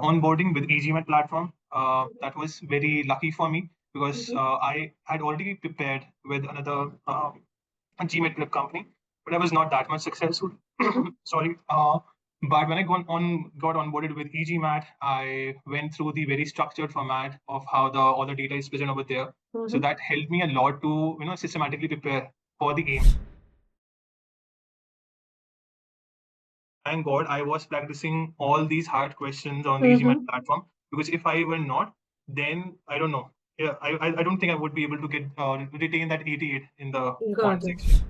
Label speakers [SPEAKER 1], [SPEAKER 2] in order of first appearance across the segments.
[SPEAKER 1] onboarding with e-GMAT platform. That was very lucky for me because I had already prepared with another gmat prep company, but I was not that much successful. Sorry. But when I got onboarded with e-GMAT, I went through the very structured format of how all the data is present over there. So that helped me a lot to systematically prepare for the aim. Thank God I was practicing all these hard questions on the e-GMAT platform, because if I were not, then I don't know. Yeah, I don't think I would be able to get retain that 88 in the Quant section.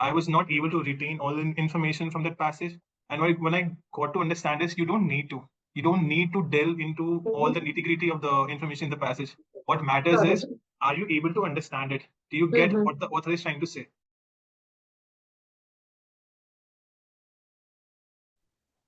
[SPEAKER 1] I was not able to retain all the information from that passage. And when I got to understand this, you don't need to. You don't need to delve into all the nitty-gritty of the information in the passage. What matters is, are you able to understand it? Do you get what the author is trying to say?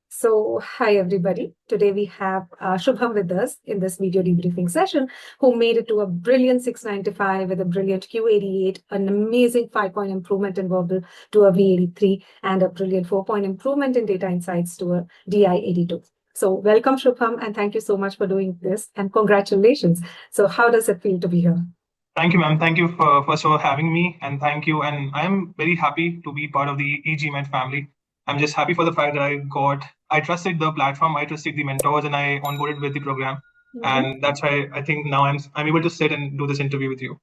[SPEAKER 2] So, hi everybody. Today we have Shubham with us in this video debriefing session, who made it to a brilliant 695 with a brilliant Q88, an amazing 5-point improvement in verbal to a V83, and a brilliant 4-point improvement in data insights to a DI82. So welcome Shubham, and thank you so much for doing this, and congratulations. So how does it feel to be here?
[SPEAKER 1] Thank you, ma'am. Thank you for first of all having me, and thank you. And I'm very happy to be part of the e-GMAT family. I'm just happy for the fact that I trusted the platform, I trusted the mentors, and I onboarded with the program. And that's why I think now I'm able to sit and do this interview with you.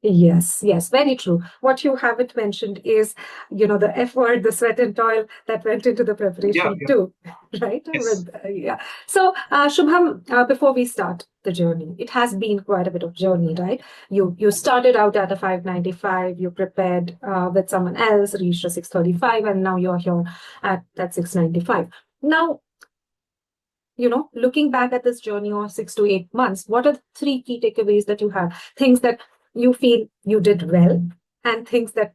[SPEAKER 2] Yes, very true. What you haven't mentioned is, the effort, the sweat and toil that went into the preparation too, right?
[SPEAKER 1] Yes.
[SPEAKER 2] So, Shubham, before we start the journey, it has been quite a bit of journey, right? You started out at a 595, you prepared with someone else, reached a 635, and now you're here at that 695. Now, looking back at this journey of 6 to 8 months, what are the 3 key takeaways that you have? Things that you feel you did well, and things that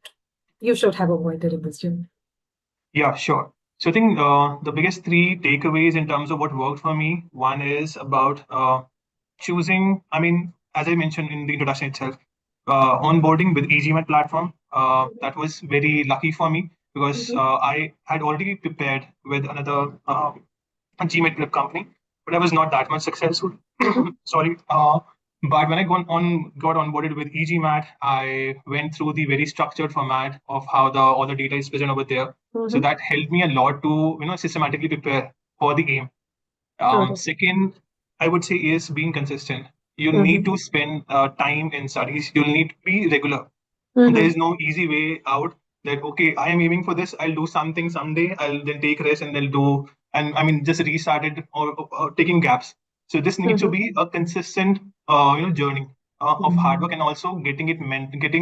[SPEAKER 2] you should have avoided in this journey?
[SPEAKER 1] Yeah, sure. So I think the biggest 3 takeaways in terms of what worked for me, one is about choosing, as I mentioned in the introduction itself, onboarding with e-GMAT platform. That was very lucky for me because I had already prepared with another gmat prep company, but I was not that much successful. Sorry. But when I got onboarded with e-GMAT, I went through the very structured format of how all the data is present over there. So that helped me a lot to systematically prepare for the aim. Second, I would say is being consistent. You need to spend time in studies. You'll need to be regular. There is no easy way out that, okay, I am aiming for this. I'll do something someday. I'll then take rest and then do, and just restart it or taking gaps. So this needs to be a consistent, journey of hard work, and also getting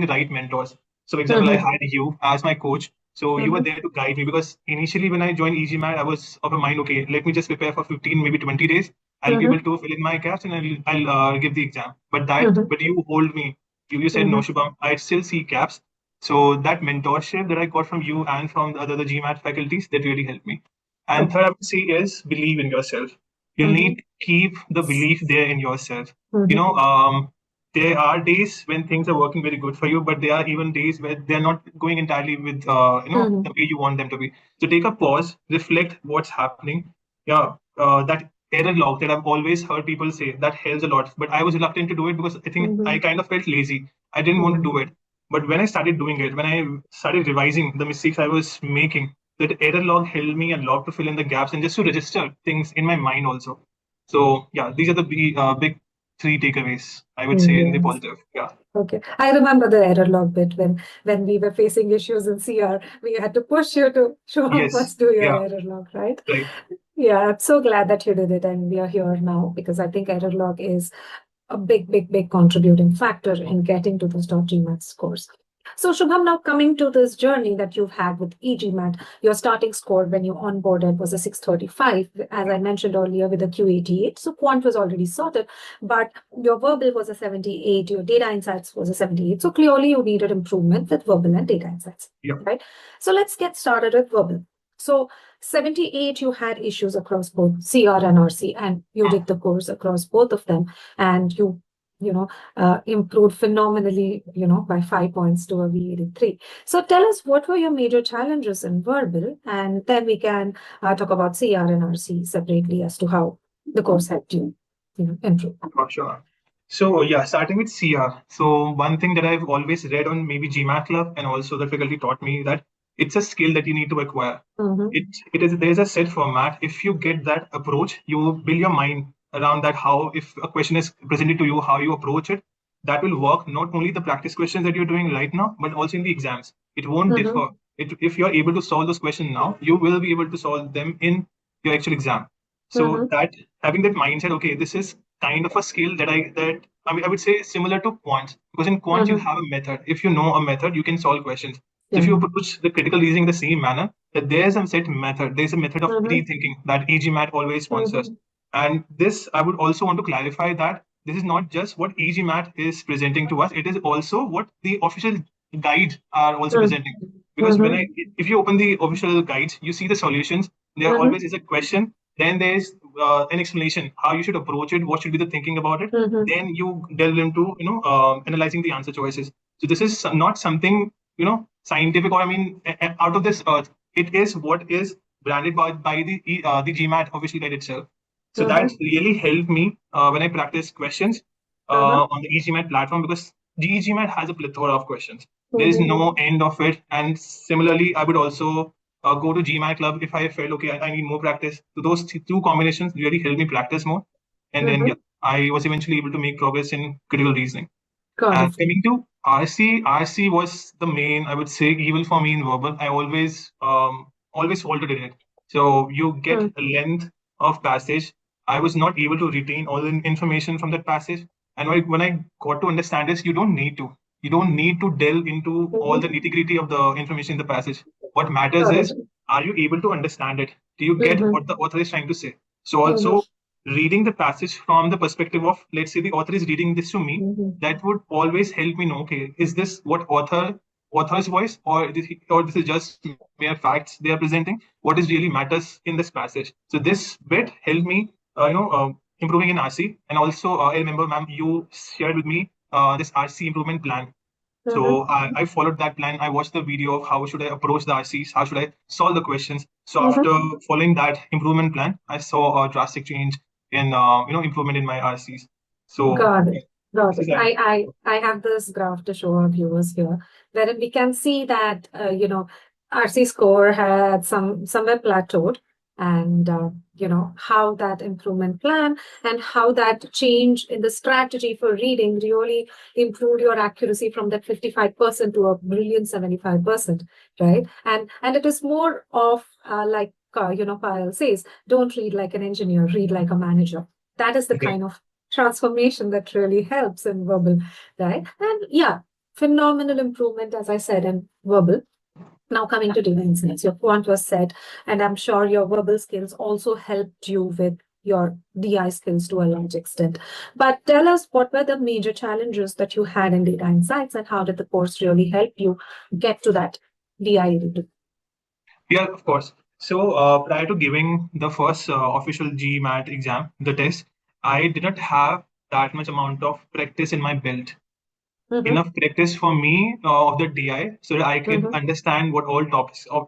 [SPEAKER 1] right mentors. So, for example, I had you as my coach. So you were there to guide me, because initially when I joined e-GMAT, I was of a mind, okay, let me just prepare for 15, maybe 20 days. I'll be able to fill in my gaps and I'll give the exam. But you hold me. You said, no, Shubham, I still see gaps. So that mentorship that I got from you and from the other GMAT faculties, that really helped me. And third, I would say is believe in yourself. You need to keep the belief there in yourself. There are days when things are working very good for you, but there are even days where they're not going entirely with the way you want them to be. So take a pause, reflect what's happening. That error log that I've always heard people say, that helps a lot. But I was reluctant to do it because I think I kind of felt lazy. I didn't want to do it. But when I started doing it, when I started revising the mistakes I was making, that error log helped me a lot to fill in the gaps and just to register things in my mind also. So yeah, these are the big 3 takeaways, I would say, in the positive. Yeah.
[SPEAKER 2] Okay. I remember the error log bit when we were facing issues in CR, we had to push you to show how much do your error log, right?
[SPEAKER 1] Right.
[SPEAKER 2] Yeah, I'm so glad that you did it and we are here now, because I think error log is a big contributing factor in getting to those top GMAT scores. So Shubham, now coming to this journey that you've had with e-GMAT, your starting score when you onboarded was a 635, as I mentioned earlier, with a Q88. So Quant was already sorted, but your verbal was a 78, your data insights was a 78. So clearly you needed improvement with verbal and data insights, right? So let's get started with verbal. So 78, you had issues across both CR and RC, and you did the course across both of them, and you improved phenomenally, by 5 points to a V83. So tell us, what were your major challenges in verbal? And then we can talk about CR and RC separately as to how the course helped you, improve.
[SPEAKER 1] For sure. So yeah, starting with CR. So one thing that I've always read on maybe GMAT Club and also the faculty taught me that it's a skill that you need to acquire. It is there's a set format. If you get that approach, you build your mind around that. How if a question is presented to you, how you approach it, that will work. Not only the practice questions that you're doing right now, but also in the exams. It won't differ. If you're able to solve those questions now, you will be able to solve them in your actual exam. So that having that mindset, okay, this is kind of a skill that I would say similar to quant, because in quant you have a method. If you know a method, you can solve questions. So if you approach the critical reasoning the same manner, that there's a set method, there's a method of pre-thinking that e-GMAT always sponsors. And this, I would also want to clarify that this is not just what e-GMAT is presenting to us, it is also what the official guides are also presenting. Because if you open the official guides, you see the solutions. There always is a question. Then there's an explanation how you should approach it, what should be the thinking about it. Then you delve into analyzing the answer choices. So this is not something scientific, or I mean out of this earth. It is what is branded by the GMAT official guide itself. So that really helped me when I practice questions on the e-GMAT platform, because the e-GMAT has a plethora of questions. There is no end of it. And similarly, I would also go to GMAT Club if I felt okay, I need more practice. So those two combinations really helped me practice more. And then yeah, I was eventually able to make progress in critical reasoning. And coming to RC was the main, I would say, evil for me in verbal. I always faltered in it. So you get a length of passage. I was not able to retain all the information from that passage. And when I got to understand this, you don't need to. You don't need to delve into all the nitty-gritty of the information in the passage. What matters is, are you able to understand it? Do you get what the author is trying to say? So also reading the passage from the perspective of, let's say the author is reading this to me, that would always help me know, okay, is this what author's voice, or this is just mere facts they are presenting? What is really matters in this passage? So this bit helped me, improving in RC. And also, I remember, ma'am, you shared with me this RC improvement plan. So I followed that plan. I watched the video of how should I approach the RCs, how should I solve the questions. So after following that improvement plan, I saw a drastic change in improvement in my RCs. So
[SPEAKER 2] Got it. Got
[SPEAKER 1] this is
[SPEAKER 2] it. I have this graph to show our viewers here, wherein we can see that RC score had somewhere plateaued, and how that improvement plan and how that change in the strategy for reading really improved your accuracy from that 55% to a brilliant 75%, right? And it is more of like Payal says, don't read like an engineer, read like a manager. That is the kind of transformation that really helps in verbal, right? And yeah, phenomenal improvement, as I said, in verbal. Now coming to data insights, your quant was set, and I'm sure your verbal skills also helped you with your DI skills to a large extent. But tell us, what were the major challenges that you had in data insights, and how did the course really help you get to that DI?
[SPEAKER 1] Yeah, of course. So prior to giving the first official GMAT exam, the test, I didn't have that much amount of practice in my belt. Enough practice for me of the DI, so that I can understand what all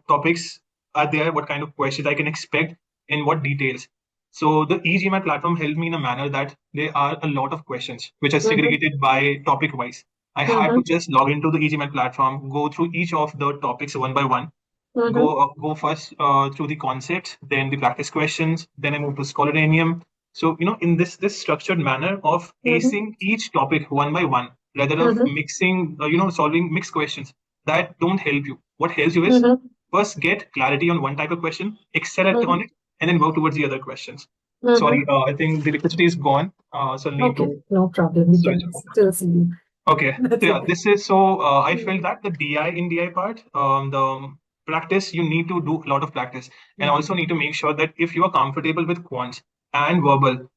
[SPEAKER 1] topics are there, what kind of questions I can expect, in what details. So the e-GMAT platform helped me in a manner that there are a lot of questions which are segregated by topic wise. I had to just log into the e-GMAT platform, go through each of the topics one by one, go first through the concepts, then the practice questions, then I move to scholaranium. So in this structured manner of acing each topic one by one, rather of mixing, solving mixed questions that don't help you. What helps you is first get clarity on one type of question, excel on it, and then work towards the other questions. Sorry, I think the electricity is gone, so I'll need to
[SPEAKER 2] no problem. We
[SPEAKER 1] switch
[SPEAKER 2] can
[SPEAKER 1] off.
[SPEAKER 2] still see you.
[SPEAKER 1] Okay. So yeah, this is so I felt that the DI in DI part, the practice, you need to do a lot of practice, and also need to make sure that if you are comfortable with quants and verbal,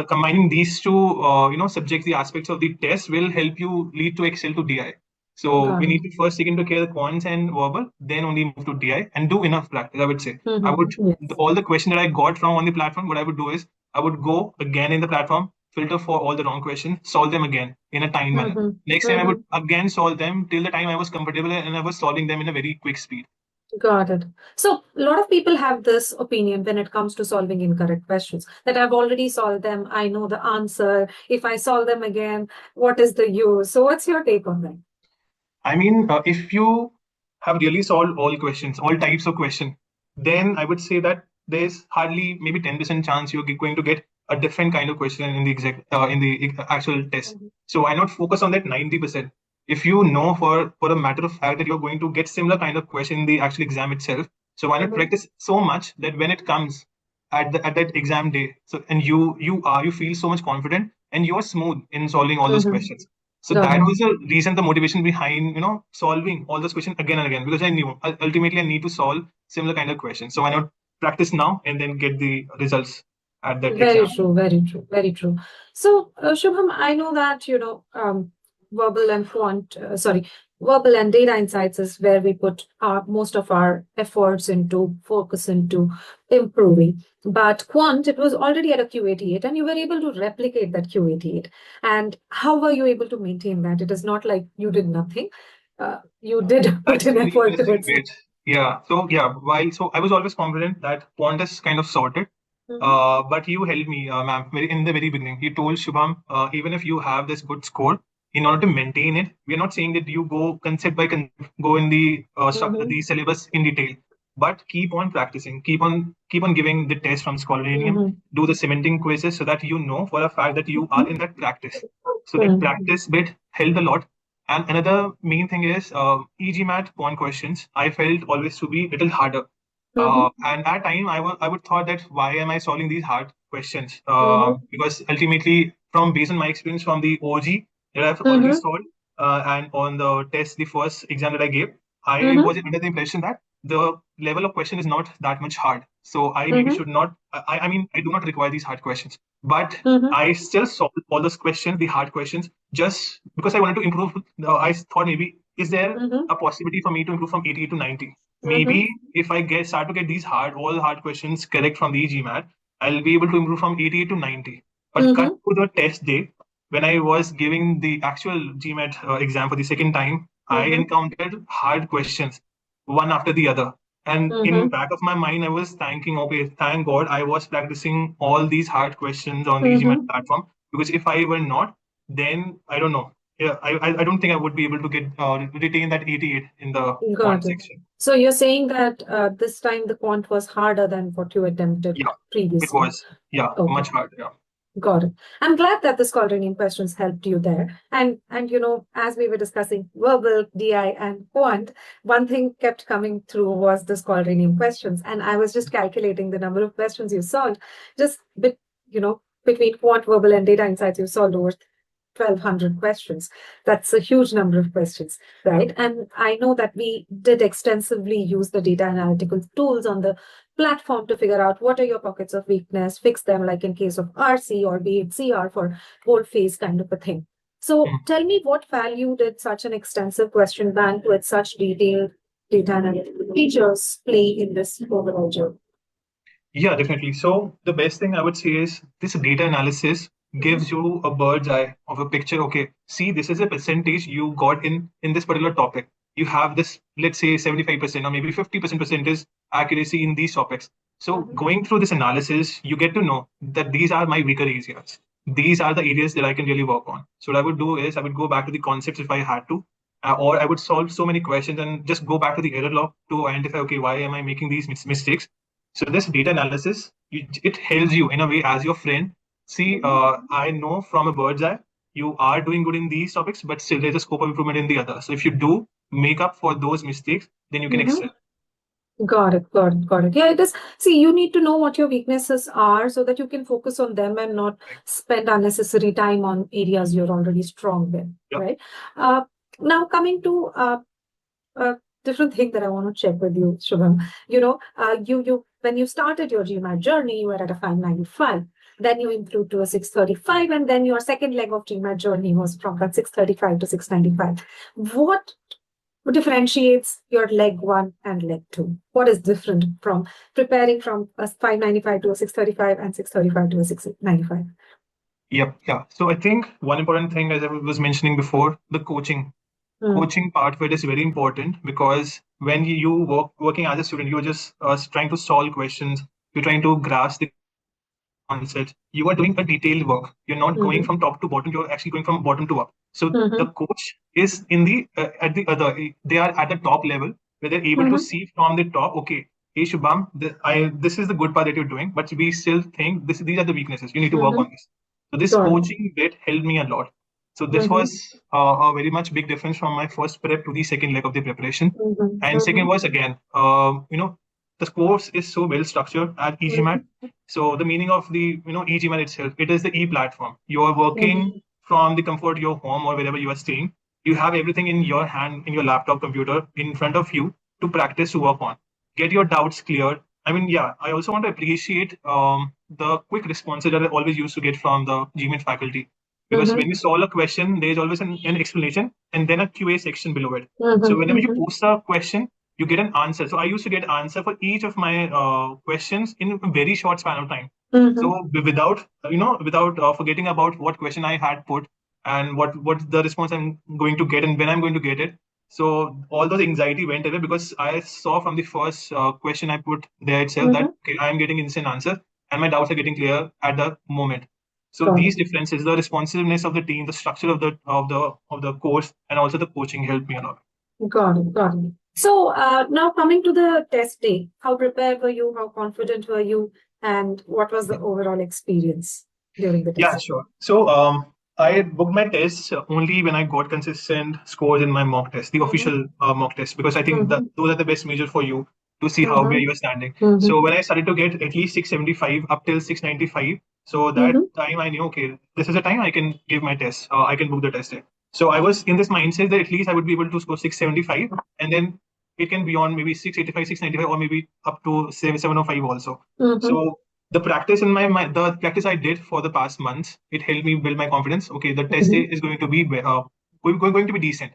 [SPEAKER 1] combining these two, subjects, the aspects of the test will help you lead to excel to DI. So we need to first take into care the quants and verbal, then only move to DI and do enough practice. I would say I would all the question that I got from on the platform. What I would do is I would go again in the platform, filter for all the wrong questions, solve them again in a time manner.
[SPEAKER 2] Mm-hmm.
[SPEAKER 1] Next time I would
[SPEAKER 2] Mm-hmm.
[SPEAKER 1] again solve them till the time I was comfortable and I was solving them in a very quick speed.
[SPEAKER 2] Got it. So a lot of people have this opinion when it comes to solving incorrect questions that I've already solved them. I know the answer. If I solve them again, what is the use? So what's your take on that?
[SPEAKER 1] I mean, if you have really solved all questions, all types of question, then I would say that there's hardly maybe 10% chance you're going to get a different kind of question in the actual test.
[SPEAKER 2] Mhm.
[SPEAKER 1] So why not focus on that 90%? If you know for a matter of fact that you're going to get similar kind of question in the actual exam itself, so why not
[SPEAKER 2] Mhm.
[SPEAKER 1] practice so much that when it comes at that exam day, so and you feel so much confident and you're smooth in solving all those
[SPEAKER 2] Mhm.
[SPEAKER 1] questions. So
[SPEAKER 2] Got
[SPEAKER 1] that
[SPEAKER 2] it.
[SPEAKER 1] was the reason, the motivation behind solving all those questions again and again, because I knew ultimately I need to solve similar kind of questions. So why not practice now and then get the results at that
[SPEAKER 2] Very
[SPEAKER 1] exam?
[SPEAKER 2] true, very true, very true. So, Shubham, I know that, verbal and verbal and data insights is where we put most of our efforts into, focus into improving. But Quant, it was already at a Q88 and you were able to replicate that Q88. And how were you able to maintain that? It is not like you did nothing. You did put
[SPEAKER 1] That's a
[SPEAKER 2] an
[SPEAKER 1] very
[SPEAKER 2] effort
[SPEAKER 1] interesting
[SPEAKER 2] towards it.
[SPEAKER 1] bit. Yeah. So yeah, so I was always confident that Quant is kind of sorted.
[SPEAKER 2] Mhm.
[SPEAKER 1] But you helped me, ma'am, in the very beginning. You told Shubham, even if you have this good score, in order to maintain it, we are not saying that you go concept by concept, go in
[SPEAKER 2] Mhm.
[SPEAKER 1] the syllabus in detail, but keep on practicing, keep on giving the test from Scholarinium,
[SPEAKER 2] Mhm.
[SPEAKER 1] do the cementing quizzes so that you know for a fact that you are in that practice. So that
[SPEAKER 2] Mhm.
[SPEAKER 1] practice bit helped a lot. And another main thing is e-GMAT quant questions. I felt always to be a little harder.
[SPEAKER 2] Mhm.
[SPEAKER 1] And at time, I would thought that why am I solving these hard questions?
[SPEAKER 2] Mhm.
[SPEAKER 1] Because ultimately, from based on my experience from the OG that I've already
[SPEAKER 2] Mhm.
[SPEAKER 1] solved, and on the test, the first exam that I gave, I
[SPEAKER 2] Mhm.
[SPEAKER 1] was under the impression that the level of question is not that much hard. So I maybe
[SPEAKER 2] Mhm.
[SPEAKER 1] should not. I mean, I do not require these hard questions, but
[SPEAKER 2] Mhm.
[SPEAKER 1] I still solved all those questions, the hard questions, just because I wanted to improve. I thought maybe is there
[SPEAKER 2] Mhm.
[SPEAKER 1] a possibility for me to improve from 80 to 90?
[SPEAKER 2] Mhm.
[SPEAKER 1] Maybe if I start to get these all the hard questions correct from the GMAT, I'll be able to improve from 88 to 90. But cut
[SPEAKER 2] Mhm.
[SPEAKER 1] to the test day, when I was giving the actual GMAT exam for the second time, I
[SPEAKER 2] Mhm.
[SPEAKER 1] encountered hard questions, one after the other. And in
[SPEAKER 2] Mhm.
[SPEAKER 1] back of my mind, I was thanking, okay, thank God I was practicing all these hard questions on the e-GMAT
[SPEAKER 2] Mhm.
[SPEAKER 1] platform. Because if I were not, then I don't know. Yeah, I don't think I would be able to get retain that 88 in the quant
[SPEAKER 2] Got it.
[SPEAKER 1] section.
[SPEAKER 2] So you're saying that this time the quant was harder than what you attempted
[SPEAKER 1] Yeah, it
[SPEAKER 2] previously.
[SPEAKER 1] was. Yeah,
[SPEAKER 2] Okay.
[SPEAKER 1] much harder. Yeah.
[SPEAKER 2] Got it. I'm glad that the scholar reading questions helped you there. And as we were discussing verbal, DI, and quant, one thing kept coming through was the scholar reading questions. And I was just calculating the number of questions you solved, just between quant, verbal, and data insights, you solved over 1,200 questions. That's a huge number of questions, right? And I know that we did extensively use the data analytical tools on the platform to figure out what are your pockets of weakness, fix them, like in case of RC or be it CR for boldface kind of a thing. So
[SPEAKER 1] Mhm.
[SPEAKER 2] tell me, what value did such an extensive question bank with such detailed data analytical features play in this overall journey?
[SPEAKER 1] Yeah, definitely. So the best thing I would say is this data analysis gives you a bird's eye of a picture. Okay, see, this is a percentage you got in this particular topic. You have this, let's say, 75% or maybe 50% percentage accuracy in these topics. So
[SPEAKER 2] Mhm.
[SPEAKER 1] going through this analysis, you get to know that these are my weaker areas. These are the areas that I can really work on. So what I would do is I would go back to the concepts if I had to, or I would solve so many questions and just go back to the error log to identify, okay, why am I making these mistakes? So this data analysis, it helps you in a way as your friend. See,
[SPEAKER 2] Mhm.
[SPEAKER 1] I know from a bird's eye, you are doing good in these topics, but still there's a scope of improvement in the other. So if you do make up for those mistakes, then you can
[SPEAKER 2] Mhm.
[SPEAKER 1] excel.
[SPEAKER 2] Got it, got it, got it. Yeah, it is. See, you need to know what your weaknesses are so that you can focus on them and not
[SPEAKER 1] Right?
[SPEAKER 2] spend unnecessary time on areas you're already strong in,
[SPEAKER 1] Yeah.
[SPEAKER 2] right? Uh, Now, coming to a different thing that I want to check with you, Shubham. When you started your GMAT journey, you were at a 595. Then you improved to a 635, and then your second leg of GMAT journey was from that 635 to 695. What differentiates your leg one and leg two? What is different from preparing from a 595 to a 635 and 635 to a 695?
[SPEAKER 1] Yep. Yeah. So I think one important thing, as I was mentioning before, the coaching part of it is very important, because when you working as a student, you're just trying to solve questions, you're trying to grasp the concept, you are doing a detailed work, you're not going from top to bottom, you're actually going from bottom to up. So the
[SPEAKER 2] Mm-hmm.
[SPEAKER 1] coach is in the at the other, they are at the top level, where they're able to
[SPEAKER 2] Mm-hmm.
[SPEAKER 1] see from the top, okay, hey Shubham, this is the good part that you're doing, but we still think these are the weaknesses, you need to work
[SPEAKER 2] Mm-hmm.
[SPEAKER 1] on this. So this
[SPEAKER 2] Got it.
[SPEAKER 1] coaching bit helped me a lot. So this
[SPEAKER 2] Mm-hmm.
[SPEAKER 1] was a very much big difference from my first prep to the second leg of the preparation.
[SPEAKER 2] Mm-hmm.
[SPEAKER 1] And second
[SPEAKER 2] Mm-hmm.
[SPEAKER 1] was again, the course is so well structured at e-GMAT. So the meaning of the e-GMAT itself, it is the e-platform. You are working
[SPEAKER 2] Mm-hmm.
[SPEAKER 1] from the comfort of your home or wherever you are staying. You have everything in your hand, in your laptop, computer, in front of you to practice, to work on. Get your doubts cleared. I mean, yeah, I also want to appreciate the quick responses that I always used to get from the GMAT faculty. Because when
[SPEAKER 2] Mm-hmm.
[SPEAKER 1] you solve a question, there is always an explanation and then a QA section below it. So
[SPEAKER 2] Mm-hmm.
[SPEAKER 1] whenever you
[SPEAKER 2] Mm-hmm.
[SPEAKER 1] post a question, you get an answer. So I used to get answer for each of my questions in a very short span of time.
[SPEAKER 2] Mm-hmm.
[SPEAKER 1] So without without forgetting about what question I had put and what the response I'm going to get and when I'm going to get it. So all those anxiety went away, because I saw from the first question I put there itself that
[SPEAKER 2] Mm-hmm.
[SPEAKER 1] okay, I am getting instant answer and my doubts are getting clear at the moment. So
[SPEAKER 2] Got
[SPEAKER 1] these
[SPEAKER 2] it.
[SPEAKER 1] differences, the responsiveness of the team, the structure of the course, and also the coaching helped me a lot.
[SPEAKER 2] Got it. Got it. So now coming to the test day, how prepared were you? How confident were you? And what was the overall experience during the
[SPEAKER 1] Yeah,
[SPEAKER 2] test?
[SPEAKER 1] sure. So I booked my tests only when I got consistent scores in my mock test, the
[SPEAKER 2] Mm-hmm.
[SPEAKER 1] official mock test, because I think that
[SPEAKER 2] Mm-hmm.
[SPEAKER 1] those are the best measure for you to see how where
[SPEAKER 2] Mm-hmm.
[SPEAKER 1] you are standing. So
[SPEAKER 2] Mm-hmm.
[SPEAKER 1] when I started to get at least 675 up till 695, so that
[SPEAKER 2] Mm-hmm.
[SPEAKER 1] time I knew, okay, this is a time I can give my test. I can book the test day. So I was in this mindset that at least I would be able to score 675, and then it can be on maybe 685, 695, or maybe up to 705 also.
[SPEAKER 2] Mm-hmm.
[SPEAKER 1] So the practice in my mind, the practice I did for the past months, it helped me build my confidence. Okay, the test day
[SPEAKER 2] Mm-hmm.
[SPEAKER 1] is going to be going to be decent.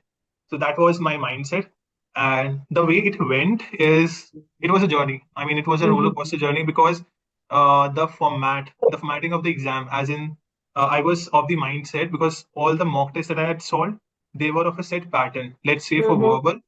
[SPEAKER 1] So that was my mindset, and the way it went is it was a journey. I mean, it was a roller
[SPEAKER 2] Mm-hmm.
[SPEAKER 1] coaster journey, because the formatting of the exam, as in I was of the mindset, because all the mock tests that I had solved, they were of a set pattern. Let's say for
[SPEAKER 2] Mm-hmm.
[SPEAKER 1] verbal,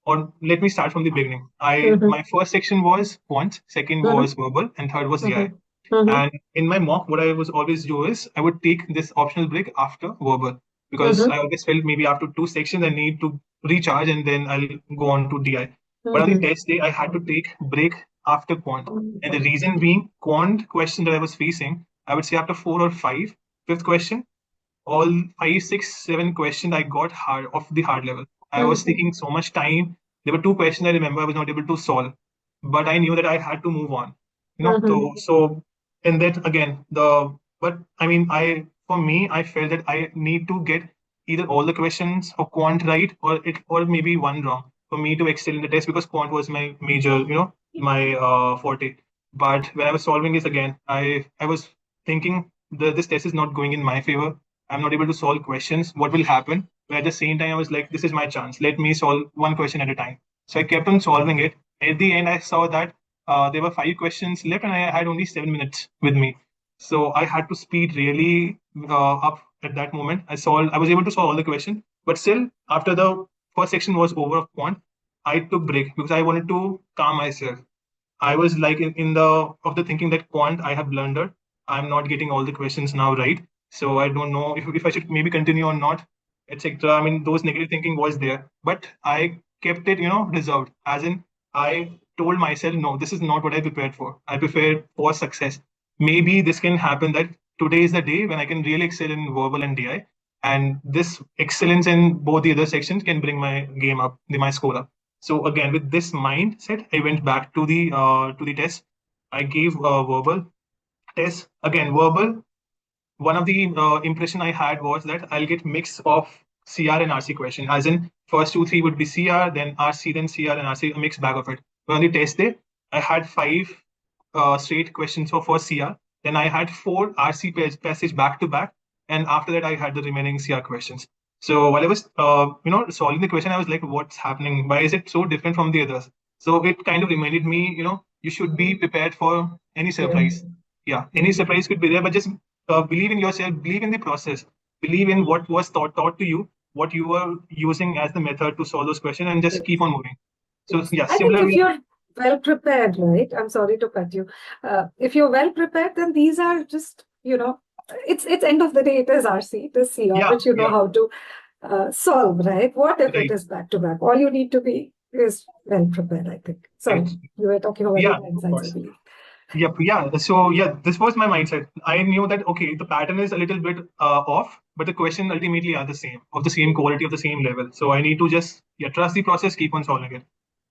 [SPEAKER 1] or let me start from the beginning. I
[SPEAKER 2] Mm-hmm.
[SPEAKER 1] My first section was quant, second was verbal, and third was
[SPEAKER 2] Mm-hmm.
[SPEAKER 1] GI.
[SPEAKER 2] Mm-hmm.
[SPEAKER 1] And in my mock, what I was always do is I would take this optional break after verbal, because
[SPEAKER 2] Mm-hmm.
[SPEAKER 1] I always felt maybe after two sections I need to recharge and then I'll go on to DI. But on the
[SPEAKER 2] Mm-hmm.
[SPEAKER 1] test day, I had to take break after quant. And the reason being, quant question that I was facing, I would say after four or five, fifth question, all five, six, seven questions I got hard of the hard level. I was
[SPEAKER 2] Mm-hmm.
[SPEAKER 1] taking so much time. There were two questions I remember I was not able to solve, but I knew that I had to move on.
[SPEAKER 2] Mm-hmm.
[SPEAKER 1] So and that again the but I mean I for me I felt that I need to get either all the questions of quant right, or maybe one wrong for me to excel in the test, because quant was my major, my forte. But when I was solving this again, I was thinking this test is not going in my favor. I'm not able to solve questions. What will happen? But at the same time, I was like, this is my chance. Let me solve one question at a time. So I kept on solving it. At the end, I saw that there were five questions left, and I had only 7 minutes with me. So I had to speed really up at that moment. I was able to solve all the questions, but still, after the first section was over of quant, I took break because I wanted to calm myself. I was like in the of the thinking that quant I have blundered. I'm not getting all the questions now right. So I don't know if I should maybe continue or not, etc. I mean, those negative thinking was there, but I kept it, reserved. As in, I told myself, no, this is not what I prepared for. I prepared for success. Maybe this can happen that today is the day when I can really excel in verbal and DI, and this excellence in both the other sections can bring my game up, my score up. So again, with this mindset, I went back to the test. I gave verbal test again. Verbal. One of the impression I had was that I'll get mix of CR and RC question. As in, first two three would be CR, then RC, then CR and RC, a mixed bag of it. But on the test day, I had five straight questions for CR. Then I had four RC passage back to back, and after that I had the remaining CR questions. So while I was solving the question, I was like, "What's happening? Why is it so different from the others?" So it kind of reminded me, you should be prepared for any
[SPEAKER 2] Yeah.
[SPEAKER 1] surprise. Yeah, any surprise could be there, but just believe in yourself, believe in the process, believe in what was taught to you, what you were using as the method to solve those questions, and just keep on moving. So
[SPEAKER 2] Yes.
[SPEAKER 1] yeah,
[SPEAKER 2] I think
[SPEAKER 1] similar
[SPEAKER 2] if
[SPEAKER 1] way.
[SPEAKER 2] you're well prepared, right? I'm sorry to cut you. If you're well prepared, then these are just, it's end of the day, it is RC, it is CR,
[SPEAKER 1] Yeah,
[SPEAKER 2] which you know
[SPEAKER 1] yeah,
[SPEAKER 2] how to solve, right? What if it
[SPEAKER 1] right,
[SPEAKER 2] is back to back? All you need to be is well prepared, I think. Sorry,
[SPEAKER 1] right.
[SPEAKER 2] you were talking about
[SPEAKER 1] Yeah,
[SPEAKER 2] data
[SPEAKER 1] of
[SPEAKER 2] insights, I
[SPEAKER 1] course.
[SPEAKER 2] believe.
[SPEAKER 1] Yep. Yeah. So yeah, this was my mindset. I knew that okay, the pattern is a little bit off, but the question ultimately are the same, of the same quality, of the same level. So I need to just trust the process, keep on solving it.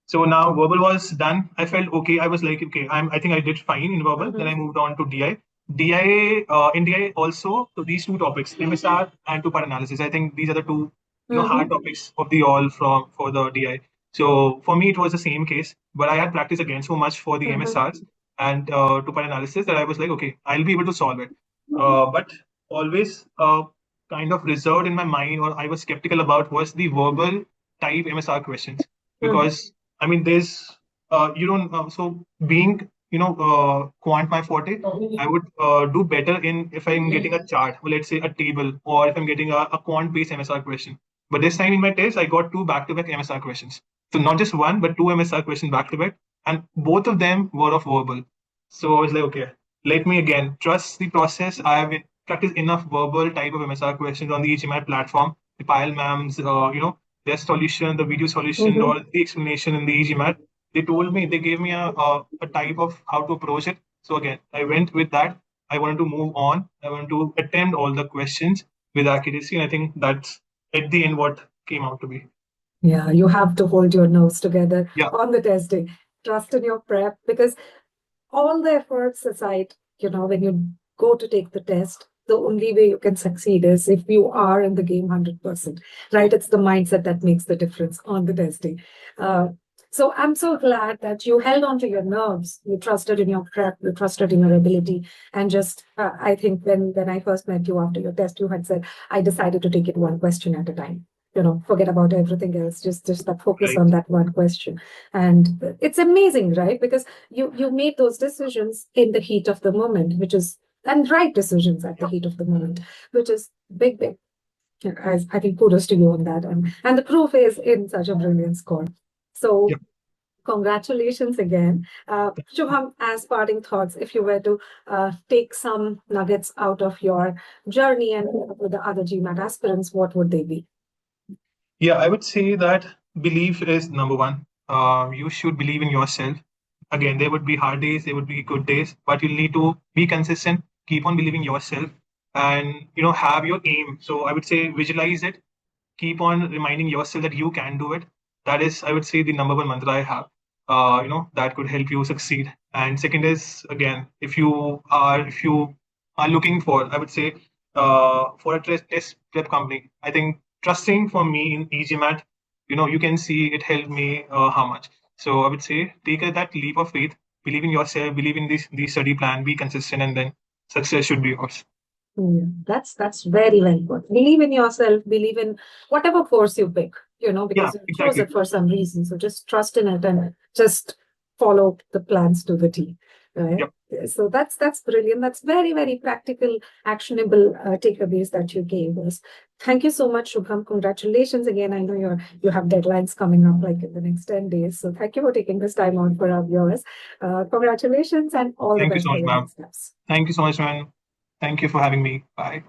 [SPEAKER 1] So now verbal was done. I felt okay. I was like, okay, I think I did fine in verbal. Then I
[SPEAKER 2] Mm-hmm.
[SPEAKER 1] moved on to DI. In DI also, so these two topics, MSR and two-part analysis. I think these are the two, hard
[SPEAKER 2] Mm-hmm.
[SPEAKER 1] topics of the all for the DI. So for me, it was the same case, but I had practiced again so much for the
[SPEAKER 2] Mm-hmm.
[SPEAKER 1] MSRs and two-part analysis that I was like, okay, I'll be able to solve it. But always kind of reserved in my mind, or I was skeptical about was the verbal type MSR questions
[SPEAKER 2] Mm-hmm.
[SPEAKER 1] because I mean, there's you don't so being quant my forte. I would do better in if I'm getting a chart, or let's say a table, or if I'm getting a quant based MSR question. But this time in my test, I got two back to back MSR questions. So not just one, but two MSR questions back to back, and both of them were of verbal. So I was like, okay, let me again trust the process. I have practiced enough verbal type of MSR questions on the e-GMAT platform. The Pile ma'ams, their solution, the video solution,
[SPEAKER 2] Mm-hmm.
[SPEAKER 1] or the explanation in the e-GMAT. They gave me a type of how to approach it. So again, I went with that. I wanted to move on. I wanted to attempt all the questions with accuracy, and I think that's at the end what came out to be.
[SPEAKER 2] Yeah, you have to hold your nose together
[SPEAKER 1] Yeah,
[SPEAKER 2] on the testing. Trust in your prep because all the efforts aside, when you go to take the test, the only way you can succeed is if you are in the game 100%, right? It's the mindset that makes the difference on the testing. Uh, so I'm so glad that you held on to your nerves, you trusted in your prep, you trusted in your ability, and just I think when I first met you after your test, you had said, I decided to take it one question at a time. Forget about everything else. Just that focus
[SPEAKER 1] right.
[SPEAKER 2] on that one question, and it's amazing, right? Because you made those decisions in the heat of the moment, which is and right decisions at the
[SPEAKER 1] Yeah,
[SPEAKER 2] heat of the moment, which is big, big. I think kudos to you on that, and the proof is in such a brilliant score.
[SPEAKER 1] yeah.
[SPEAKER 2] So congratulations again, Shubham. As parting thoughts, if you were to take some nuggets out of your journey and with the other GMAT aspirants, what would they be?
[SPEAKER 1] Yeah, I would say that belief is number one. You should believe in yourself. Again, there would be hard days, there would be good days, but you'll need to be consistent, keep on believing yourself, and have your aim. So I would say visualize it, keep on reminding yourself that you can do it. That is, I would say, the number one mantra I have. That could help you succeed. And second is again, if you are looking for, I would say, for a test prep company, I think trusting for me in e-GMAT, you can see it helped me how much. So I would say take that leap of faith, believe in yourself, believe in this study plan, be consistent, and then success should be yours.
[SPEAKER 2] Yeah, that's very well put. Believe in yourself, believe in whatever course you pick,
[SPEAKER 1] Yeah,
[SPEAKER 2] because you chose
[SPEAKER 1] exactly.
[SPEAKER 2] it for some reason. So just trust in it and just follow the plans to the T, right?
[SPEAKER 1] Yep.
[SPEAKER 2] Yeah, so that's brilliant. That's very, very practical, actionable takeaways that you gave us. Thank you so much, Shubham. Congratulations again. I know you have deadlines coming up like in the next 10 days. So thank you for taking this time on for our viewers. Congratulations and all the
[SPEAKER 1] Thank you
[SPEAKER 2] best
[SPEAKER 1] so
[SPEAKER 2] for
[SPEAKER 1] much,
[SPEAKER 2] your
[SPEAKER 1] ma'am.
[SPEAKER 2] next steps.
[SPEAKER 1] Thank you so much, man. Thank you for having me. Bye.